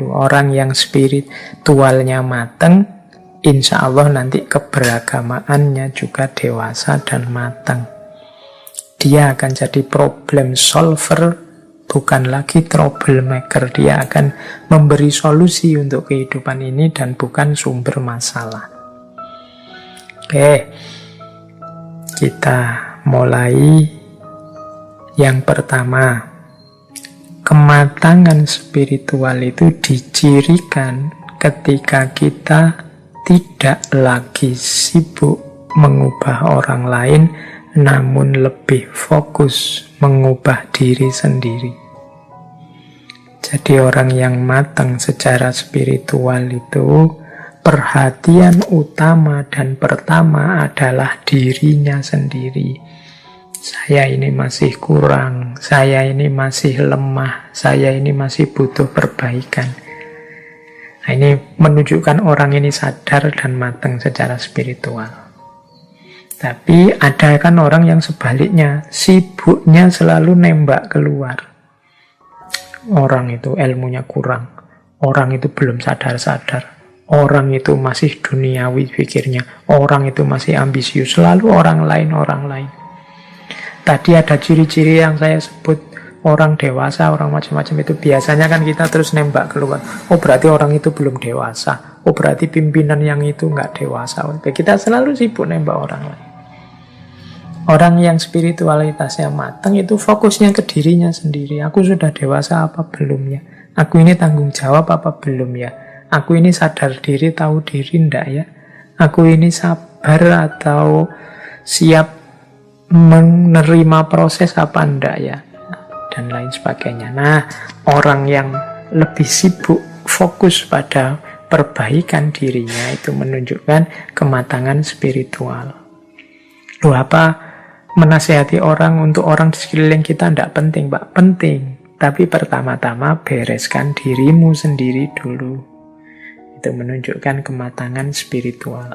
dulu. Orang yang spiritualnya mateng, insya Allah nanti keberagamaannya juga dewasa dan matang. Dia akan jadi problem solver, bukan lagi troublemaker. Dia akan memberi solusi untuk kehidupan ini dan bukan sumber masalah. Oke, kita mulai. Yang pertama, kematangan spiritual itu dicirikan ketika kita tidak lagi sibuk mengubah orang lain, namun lebih fokus mengubah diri sendiri. Jadi orang yang matang secara spiritual itu perhatian utama dan pertama adalah dirinya sendiri. Saya ini masih kurang, saya ini masih lemah, saya ini masih butuh perbaikan. Nah, ini menunjukkan orang ini sadar dan matang secara spiritual. Tapi ada kan orang yang sebaliknya, sibuknya selalu nembak keluar. Orang itu ilmunya kurang, orang itu belum sadar-sadar, orang itu masih duniawi pikirnya, orang itu masih ambisius, selalu orang lain. Tadi ada ciri-ciri yang saya sebut, orang dewasa, orang macam-macam itu biasanya kan kita terus nembak keluar. Oh berarti orang itu belum dewasa. Oh berarti pimpinan yang itu nggak dewasa. Kita selalu sibuk nembak orang lain. Orang yang spiritualitasnya matang itu fokusnya ke dirinya sendiri. Aku sudah dewasa apa belum ya? Aku ini tanggung jawab apa belum ya? Aku ini sadar diri, tahu diri ndak ya? Aku ini sabar atau siap menerima proses apa enggak ya, dan lain sebagainya. Nah, orang yang lebih sibuk fokus pada perbaikan dirinya itu menunjukkan kematangan spiritual. Loh, apa menasihati orang untuk orang di sekeliling kita enggak penting, Pak? Penting, tapi pertama-tama bereskan dirimu sendiri dulu. Itu menunjukkan kematangan spiritual.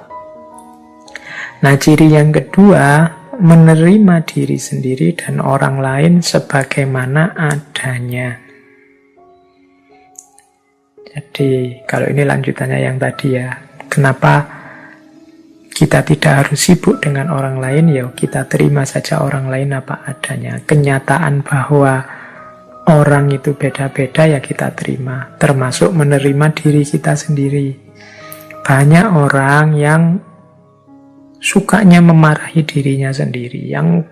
Nah, ciri yang kedua, menerima diri sendiri dan orang lain sebagaimana adanya. Jadi kalau ini lanjutannya yang tadi ya, kenapa kita tidak harus sibuk dengan orang lain? Ya kita terima saja orang lain apa adanya. Kenyataan bahwa orang itu beda-beda ya kita terima, termasuk menerima diri kita sendiri. Banyak orang yang sukanya memarahi dirinya sendiri, yang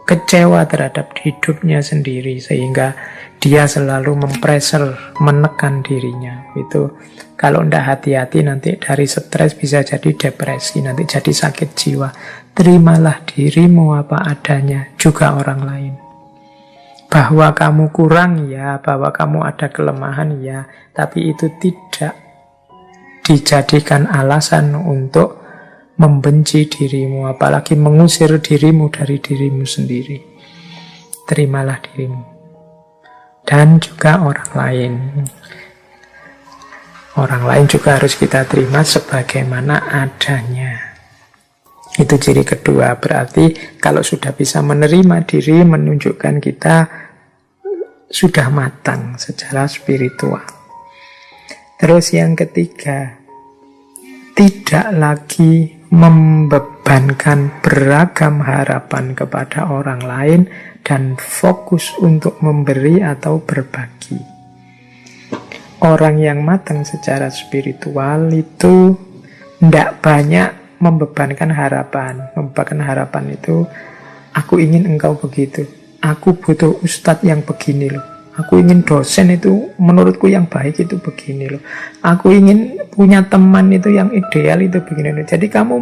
kecewa terhadap hidupnya sendiri, sehingga dia selalu mempressure, menekan dirinya. Itu kalau tidak hati-hati nanti dari stres bisa jadi depresi, nanti jadi sakit jiwa. Terimalah dirimu apa adanya, juga orang lain. Bahwa kamu kurang ya, bahwa kamu ada kelemahan ya, tapi itu tidak dijadikan alasan untuk membenci dirimu, apalagi mengusir dirimu dari dirimu sendiri. Terimalah dirimu. Dan juga orang lain. Orang lain juga harus kita terima sebagaimana adanya. Itu ciri kedua. Berarti kalau sudah bisa menerima diri, menunjukkan kita sudah matang secara spiritual. Terus yang ketiga, tidak lagi membebankan beragam harapan kepada orang lain dan fokus untuk memberi atau berbagi. Orang yang matang secara spiritual itu tidak banyak membebankan harapan. Membebankan harapan itu, aku ingin engkau begitu, aku butuh ustadz yang begini loh, aku ingin dosen itu menurutku yang baik itu begini loh, aku ingin punya teman itu yang ideal itu begini loh. Jadi kamu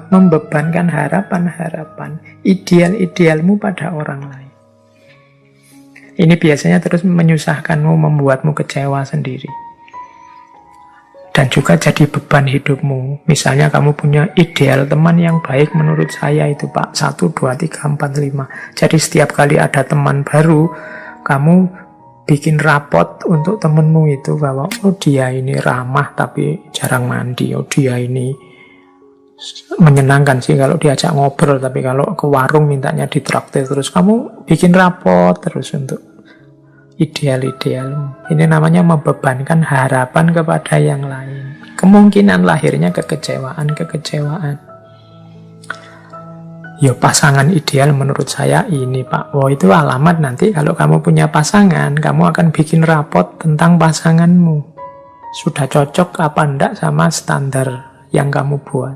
membebankan harapan-harapan ideal-idealmu pada orang lain. Ini biasanya terus menyusahkanmu, membuatmu kecewa sendiri. Dan juga jadi beban hidupmu. Misalnya kamu punya ideal teman yang baik menurut saya itu Pak, 1, 2, 3, 4, 5. Jadi setiap kali ada teman baru, kamu bikin rapot untuk temenmu itu bahwa oh dia ini ramah tapi jarang mandi, oh dia ini menyenangkan sih kalau diajak ngobrol, tapi kalau ke warung mintanya ditraktir terus. Kamu bikin rapot terus untuk ideal-idealmu. Ini namanya membebankan harapan kepada yang lain. Kemungkinan lahirnya kekecewaan. Ya pasangan ideal menurut saya ini Pak. Oh itu alamat nanti kalau kamu punya pasangan, kamu akan bikin rapot tentang pasanganmu. Sudah cocok apa enggak sama standar yang kamu buat.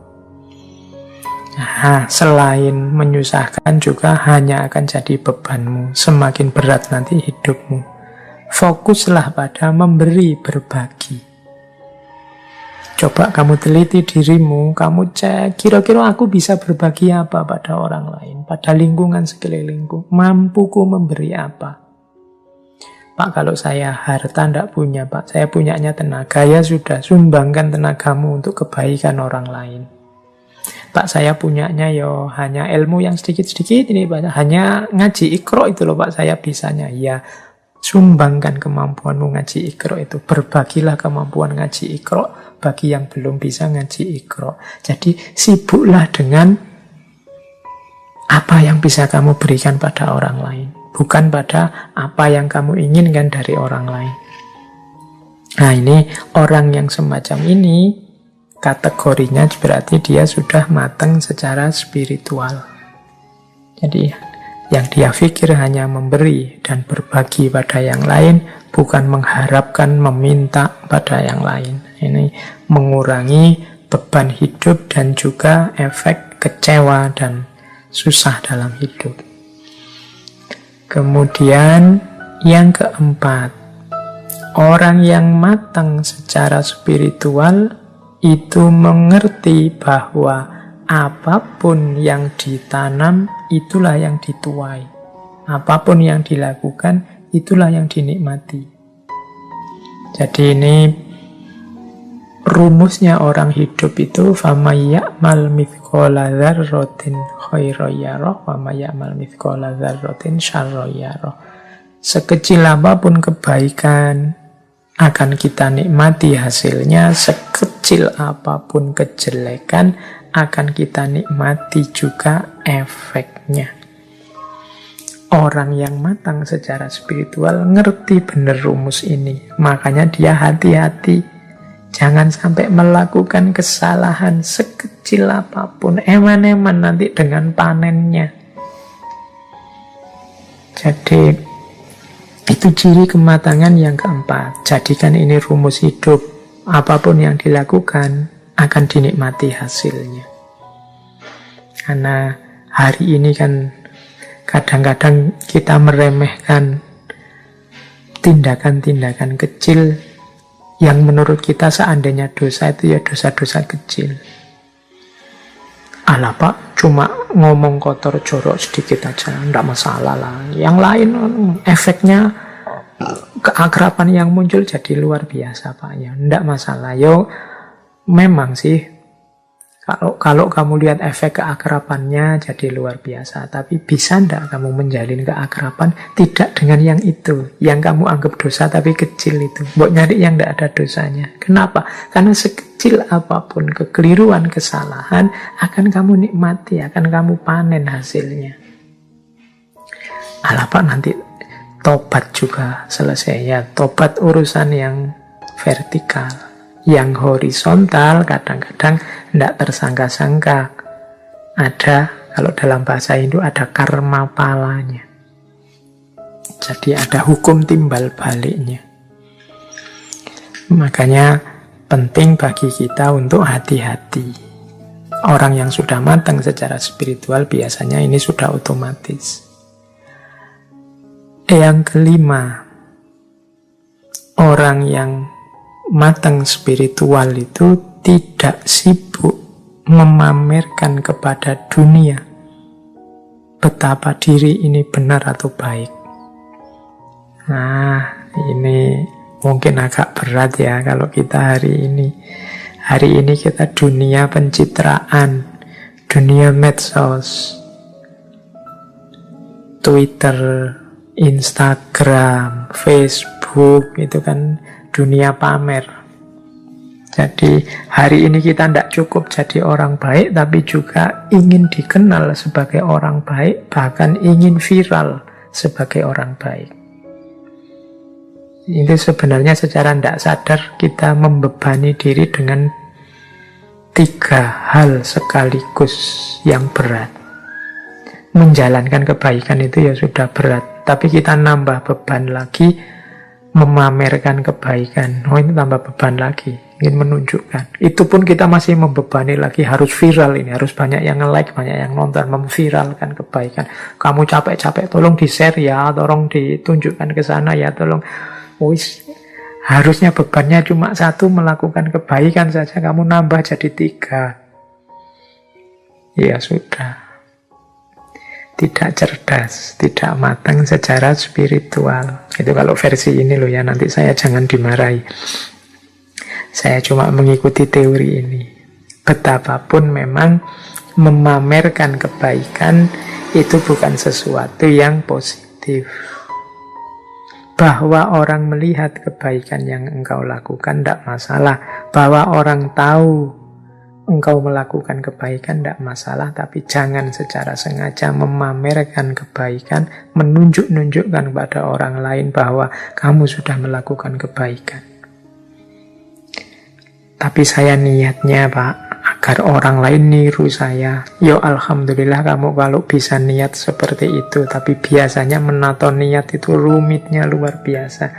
Nah, selain menyusahkan juga hanya akan jadi bebanmu. Semakin berat nanti hidupmu. Fokuslah pada memberi, berbagi. Coba kamu teliti dirimu, kamu cek kira-kira aku bisa berbagi apa pada orang lain, pada lingkungan sekelilingku, mampuku memberi apa. Pak, kalau saya harta tidak punya Pak, saya punyanya tenaga, ya sudah, sumbangkan tenagamu untuk kebaikan orang lain. Pak, saya punyanya yo hanya ilmu yang sedikit-sedikit ini Pak, hanya ngaji Iqra itu loh Pak, saya bisanya. Ya, sumbangkan kemampuanmu ngaji Iqra itu, berbagilah kemampuan ngaji Iqra bagi yang belum bisa ngaji Iqra. Jadi sibuklah dengan apa yang bisa kamu berikan pada orang lain, bukan pada apa yang kamu inginkan dari orang lain. Nah ini orang yang semacam ini kategorinya berarti dia sudah matang secara spiritual. Jadi yang dia pikir hanya memberi dan berbagi pada yang lain, bukan mengharapkan, meminta pada yang lain. Ini mengurangi beban hidup dan juga efek kecewa dan susah dalam hidup. Kemudian yang keempat, orang yang matang secara spiritual itu mengerti bahwa apapun yang ditanam itulah yang dituai. Apapun yang dilakukan itulah yang dinikmati. Jadi ini rumusnya orang hidup itu famay ya'mal mithqala dzarratin khairan yarah wa may ya'mal mithqala dzarratin syarran yarah. Sekecil apapun kebaikan akan kita nikmati hasilnya, sekecil apapun kejelekan akan kita nikmati juga efeknya. Orang yang matang secara spiritual ngerti benar rumus ini, makanya dia hati-hati. Jangan sampai melakukan kesalahan sekecil apapun, eman-eman nanti dengan panennya. Jadi itu ciri kematangan yang keempat. Jadikan ini rumus hidup. Apapun yang dilakukan akan dinikmati hasilnya. Karena hari ini kan kadang-kadang kita meremehkan tindakan-tindakan kecil yang menurut kita seandainya dosa itu ya dosa-dosa kecil. Alah Pak, cuma ngomong kotor jorok sedikit aja, enggak masalah lah. Yang lain efeknya keakraban yang muncul jadi luar biasa Pak ya, enggak masalah. Yo memang sih kalau kamu lihat efek keakrabannya jadi luar biasa, tapi bisa enggak kamu menjalin keakraban tidak dengan yang itu, yang kamu anggap dosa tapi kecil itu. Mbok nyari yang enggak ada dosanya. Kenapa? Karena sekecil apapun kekeliruan, kesalahan akan kamu nikmati, akan kamu panen hasilnya. Alah Pak, nanti tobat juga selesai ya. Tobat urusan yang vertikal. Yang horizontal kadang-kadang tidak tersangka-sangka. Ada, kalau dalam bahasa Hindu ada karma palanya. Jadi ada hukum timbal baliknya. Makanya penting bagi kita untuk hati-hati. Orang yang sudah matang secara spiritual biasanya ini sudah otomatis. Yang kelima, orang yang matang spiritual itu tidak sibuk memamerkan kepada dunia betapa diri ini benar atau baik. Nah, ini mungkin agak berat ya kalau kita hari ini. Hari ini kita dunia pencitraan, dunia medsos, Twitter, Instagram, Facebook, itu kan dunia pamer. Jadi hari ini kita tidak cukup jadi orang baik, tapi juga ingin dikenal sebagai orang baik, bahkan ingin viral sebagai orang baik. Itu sebenarnya secara tidak sadar kita membebani diri dengan 3 hal sekaligus yang berat. Menjalankan kebaikan itu ya sudah berat, tapi kita nambah beban lagi memamerkan kebaikan. Oh, ini tambah beban lagi, ingin menunjukkan. Itu pun kita masih membebani lagi, harus viral ini, harus banyak yang nge-like, banyak yang nonton, memviralkan kebaikan. Kamu capek-capek, tolong di-share ya, tolong ditunjukkan ke sana ya, tolong. Wis, harusnya bebannya cuma 1, melakukan kebaikan saja, kamu nambah jadi 3. Ya sudah. Tidak cerdas, tidak matang secara spiritual. Itu kalau versi ini loh ya, nanti saya jangan dimarahi. Saya cuma mengikuti teori ini. Betapapun memang memamerkan kebaikan itu bukan sesuatu yang positif. Bahwa orang melihat kebaikan yang engkau lakukan tidak masalah. Bahwa orang tahu engkau melakukan kebaikan tidak masalah, tapi jangan secara sengaja memamerkan kebaikan, menunjukkan pada orang lain bahwa kamu sudah melakukan kebaikan. Tapi saya niatnya, Pak, agar orang lain niru saya. Yo, alhamdulillah kamu kalau bisa niat seperti itu, tapi biasanya menato niat itu rumitnya luar biasa.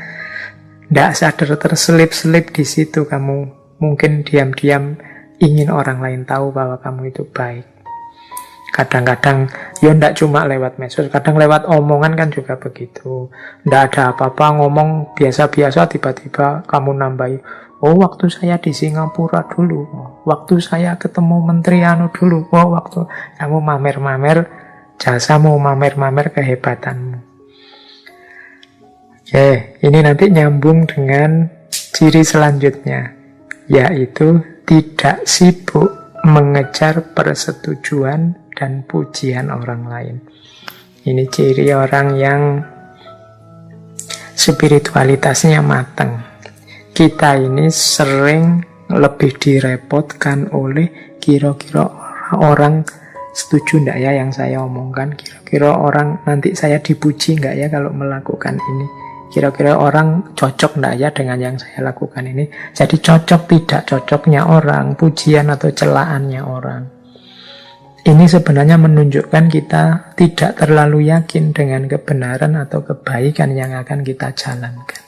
Tidak sadar terselip-selip di situ kamu. Mungkin diam-diam ingin orang lain tahu bahwa kamu itu baik. Kadang-kadang, ya ndak cuma lewat medsos, kadang lewat omongan kan juga begitu. Ndak ada apa-apa, ngomong biasa-biasa, tiba-tiba kamu nambahi, oh waktu saya di Singapura dulu, waktu saya ketemu Menteri anu dulu, oh waktu kamu mamer-mamer jasamu, mamer-mamer kehebatanmu. Oke, ini nanti nyambung dengan ciri selanjutnya, yaitu tidak sibuk mengejar persetujuan dan pujian orang lain. Ini ciri orang yang spiritualitasnya matang. Kita ini sering lebih direpotkan oleh kira-kira orang setuju enggak ya yang saya omongkan, kira-kira orang nanti saya dipuji enggak ya kalau melakukan ini, kira-kira orang cocok enggak ya dengan yang saya lakukan ini. Jadi cocok tidak cocoknya orang, pujian atau celaannya orang, ini sebenarnya menunjukkan kita tidak terlalu yakin dengan kebenaran atau kebaikan yang akan kita jalankan.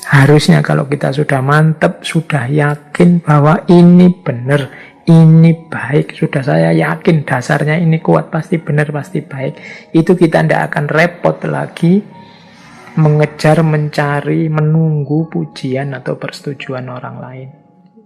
Harusnya kalau kita sudah mantap, sudah yakin bahwa ini benar, ini baik, sudah saya yakin dasarnya ini kuat, pasti benar, pasti baik, itu kita tidak akan repot lagi mengejar, mencari, menunggu pujian atau persetujuan orang lain.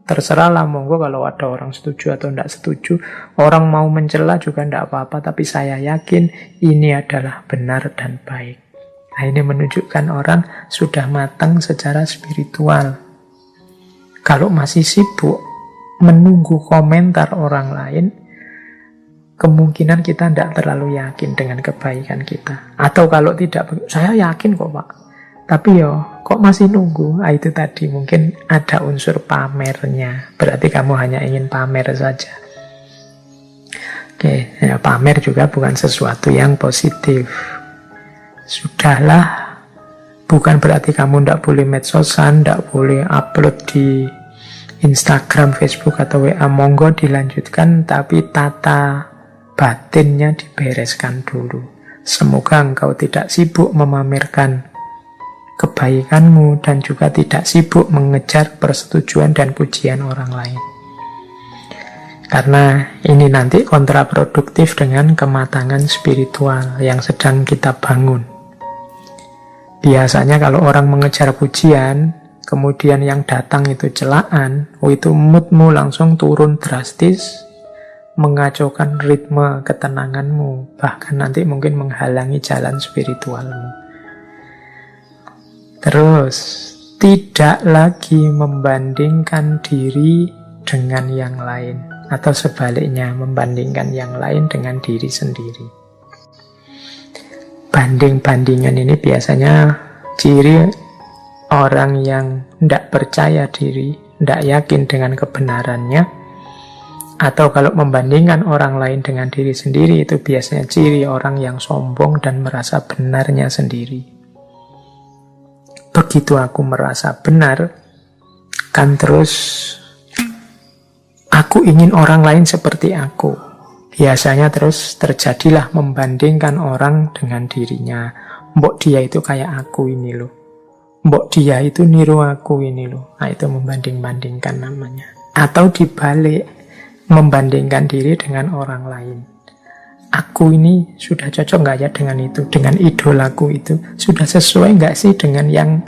Terserahlah, monggo kalau ada orang setuju atau tidak setuju, orang mau mencela juga tidak apa-apa, tapi saya yakin ini adalah benar dan baik. Nah, ini menunjukkan orang sudah matang secara spiritual. Kalau masih sibuk menunggu komentar orang lain, kemungkinan kita tidak terlalu yakin dengan kebaikan kita. Atau kalau tidak, saya yakin kok Pak, tapi kok masih nunggu? Nah, itu tadi mungkin ada unsur pamernya. Berarti kamu hanya ingin pamer saja. Oke, ya, pamer juga bukan sesuatu yang positif. Sudahlah, bukan berarti kamu tidak boleh medsosan, tidak boleh upload di Instagram, Facebook, atau WA. Monggo dilanjutkan, tapi tata batinnya dibereskan dulu. Semoga engkau tidak sibuk memamerkan kebaikanmu dan juga tidak sibuk mengejar persetujuan dan pujian orang lain. Karena ini nanti kontraproduktif dengan kematangan spiritual yang sedang kita bangun. Biasanya kalau orang mengejar pujian, kemudian yang datang itu celaan, itu moodmu langsung turun drastis, mengacaukan ritme ketenanganmu, bahkan nanti mungkin menghalangi jalan spiritualmu. Terus, tidak lagi membandingkan diri dengan yang lain, atau sebaliknya, membandingkan yang lain dengan diri sendiri. Banding-bandingan ini biasanya ciri orang yang tidak percaya diri, tidak yakin dengan kebenarannya, atau kalau membandingkan orang lain dengan diri sendiri, itu biasanya ciri orang yang sombong dan merasa benarnya sendiri. Begitu aku merasa benar, kan terus aku ingin orang lain seperti aku. Biasanya terus terjadilah membandingkan orang dengan dirinya. Mbok dia itu kayak aku ini loh. Mbok dia itu niru aku ini loh. Nah, itu membanding-bandingkan namanya. Atau dibalik, membandingkan diri dengan orang lain. Aku ini sudah cocok nggak ya dengan itu, dengan idolaku itu? Sudah sesuai nggak sih dengan yang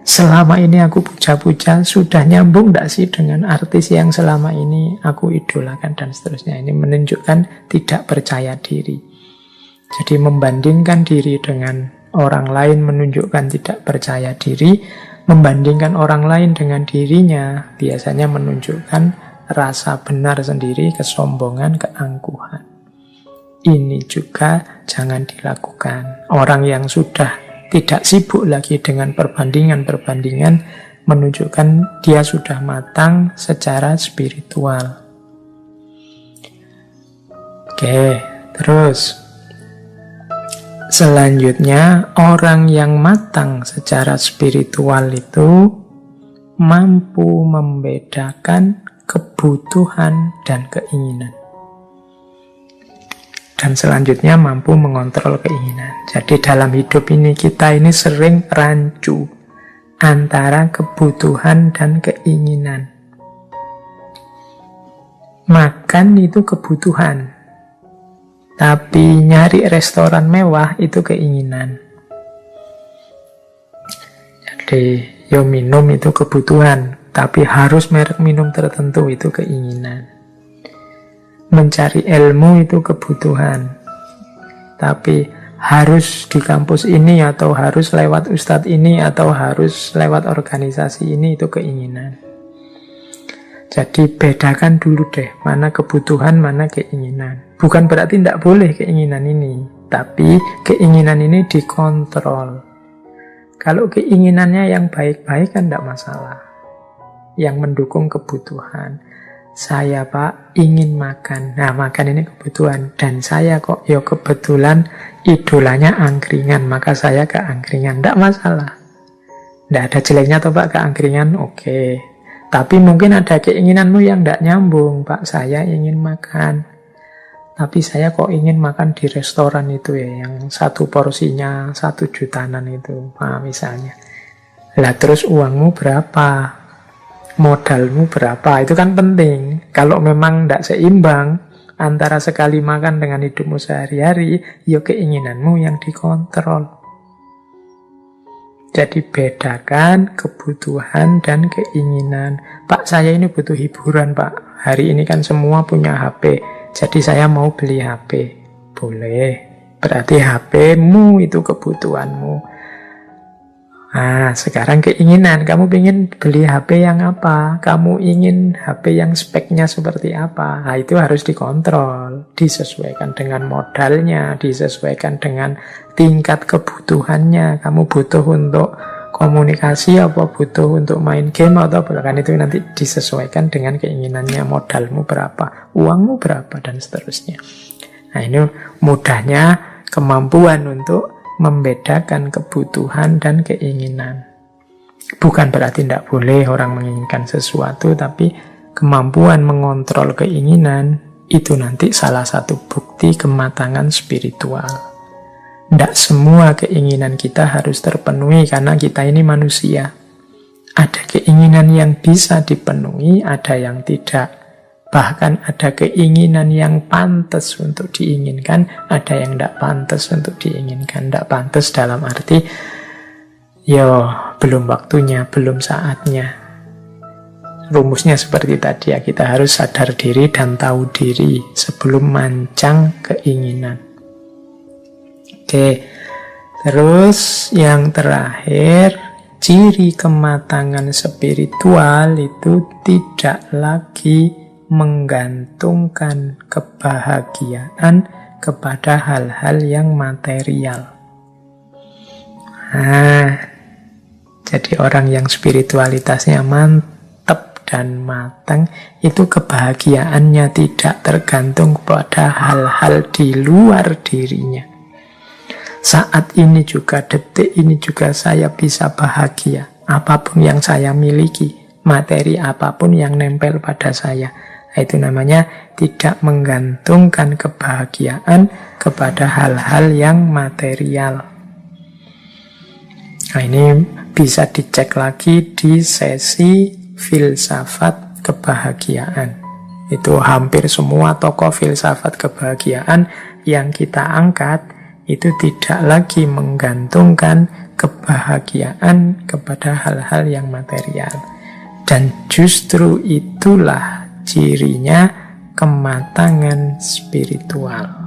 selama ini aku puja-puja? Sudah nyambung nggak sih dengan artis yang selama ini aku idolakan dan seterusnya? Ini menunjukkan tidak percaya diri. Jadi membandingkan diri dengan orang lain menunjukkan tidak percaya diri. Membandingkan orang lain dengan dirinya biasanya menunjukkan rasa benar sendiri, kesombongan, keangkuhan. Ini juga jangan dilakukan. Orang yang sudah tidak sibuk lagi dengan perbandingan-perbandingan menunjukkan dia sudah matang secara spiritual. Oke, terus selanjutnya orang yang matang secara spiritual itu mampu membedakan kebutuhan dan keinginan. Dan selanjutnya mampu mengontrol keinginan. Jadi dalam hidup ini kita ini sering rancu antara kebutuhan dan keinginan. Makan itu kebutuhan, tapi nyari restoran mewah itu keinginan. Jadi minum itu kebutuhan, tapi harus merek minum tertentu itu keinginan. Mencari ilmu itu kebutuhan, tapi harus di kampus ini, atau harus lewat ustadz ini, atau harus lewat organisasi ini, itu keinginan. Jadi bedakan dulu deh, mana kebutuhan, mana keinginan. Bukan berarti tidak boleh keinginan ini, tapi keinginan ini dikontrol. Kalau keinginannya yang baik-baik kan tidak masalah, yang mendukung kebutuhan. Saya Pak ingin makan. Nah, makan ini kebutuhan. Dan saya kok ya kebetulan idolanya angkringan, maka saya ke angkringan. Tidak masalah. Tidak ada jeleknya toh Pak ke angkringan. Oke. Tapi mungkin ada keinginanmu yang tidak nyambung. Pak, saya ingin makan, tapi saya kok ingin makan di restoran itu ya, yang satu porsinya 1 jutaan itu. Nah, misalnya. Lah terus uangmu berapa? Modalmu berapa? Itu kan penting. Kalau memang tidak seimbang antara sekali makan dengan hidupmu sehari-hari, ya keinginanmu yang dikontrol. Jadi bedakan kebutuhan dan keinginan. Pak, saya ini butuh hiburan Pak. Hari ini kan semua punya HP, jadi saya mau beli HP. Boleh. Berarti HP-mu itu kebutuhanmu. Nah, sekarang keinginan. Kamu ingin beli HP yang apa? Kamu ingin HP yang speknya seperti apa? Nah, itu harus dikontrol. Disesuaikan dengan modalnya, disesuaikan dengan tingkat kebutuhannya. Kamu butuh untuk komunikasi apa butuh untuk main game atau apa? Kan itu nanti disesuaikan dengan keinginannya. Modalmu berapa? Uangmu berapa? Dan seterusnya. Nah, ini mudahnya kemampuan untuk membedakan kebutuhan dan keinginan. Bukan berarti tidak boleh orang menginginkan sesuatu, tapi kemampuan mengontrol keinginan itu nanti salah satu bukti kematangan spiritual. Tidak semua keinginan kita harus terpenuhi karena kita ini manusia. Ada keinginan yang bisa dipenuhi, ada yang tidak. Bahkan ada keinginan yang pantas untuk diinginkan, ada yang tidak pantas untuk diinginkan. Tidak pantas dalam arti, belum waktunya, belum saatnya. Rumusnya seperti tadi ya, kita harus sadar diri dan tahu diri sebelum mancang keinginan. Oke, terus yang terakhir, ciri kematangan spiritual itu tidak lagi menggantungkan kebahagiaan kepada hal-hal yang material. Nah, jadi orang yang spiritualitasnya mantap dan matang, itu kebahagiaannya tidak tergantung pada hal-hal di luar dirinya. Saat ini juga, detik ini juga saya bisa bahagia. Apapun yang saya miliki, materi apapun yang nempel pada saya. Itu namanya tidak menggantungkan kebahagiaan kepada hal-hal yang material. Nah, ini bisa dicek lagi di sesi filsafat kebahagiaan. Itu hampir semua tokoh filsafat kebahagiaan yang kita angkat itu tidak lagi menggantungkan kebahagiaan kepada hal-hal yang material. Dan justru itulah cirinya kematangan spiritual.